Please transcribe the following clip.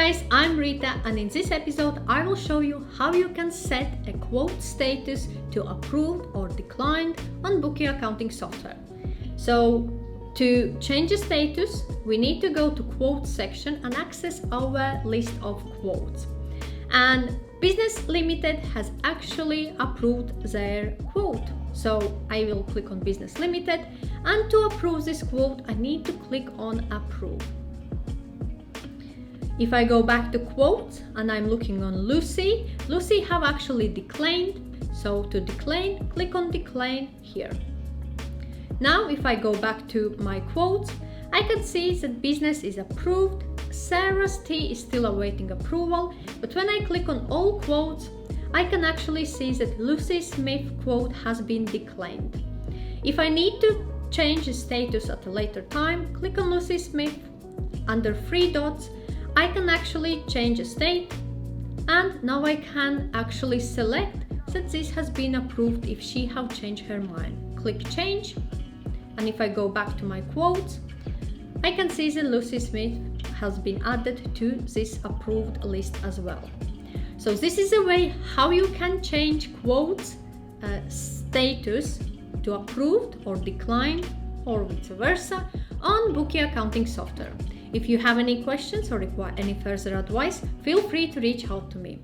guys, I'm Rita, and in this episode I will show you how you can set a quote status to approved or declined on Bokio accounting software. So to change the status, we need to go to quotes section and access our list of quotes. And Business Limited has actually approved their quote. So I will click on Business Limited, and to approve this quote I need to click on Approve. If I go back to quotes and I'm looking on Lucy have actually declined. So to decline, click on Decline here. Now if I go back to my quotes, I can see that business is approved. Sarah's tea is still awaiting approval, but when I click on all quotes, I can actually see that Lucy Smith quote has been declined. If I need to change the status at a later time, click on Lucy Smith. Under three dots, I can actually change the state, and now I can actually select that this has been approved if she have changed her mind. Click Change, and if I go back to my quotes, I can see that Lucy Smith has been added to this approved list as well. So this is a way how you can change quotes status to approved or declined or vice versa on Bokio accounting software. If you have any questions or require any further advice, feel free to reach out to me.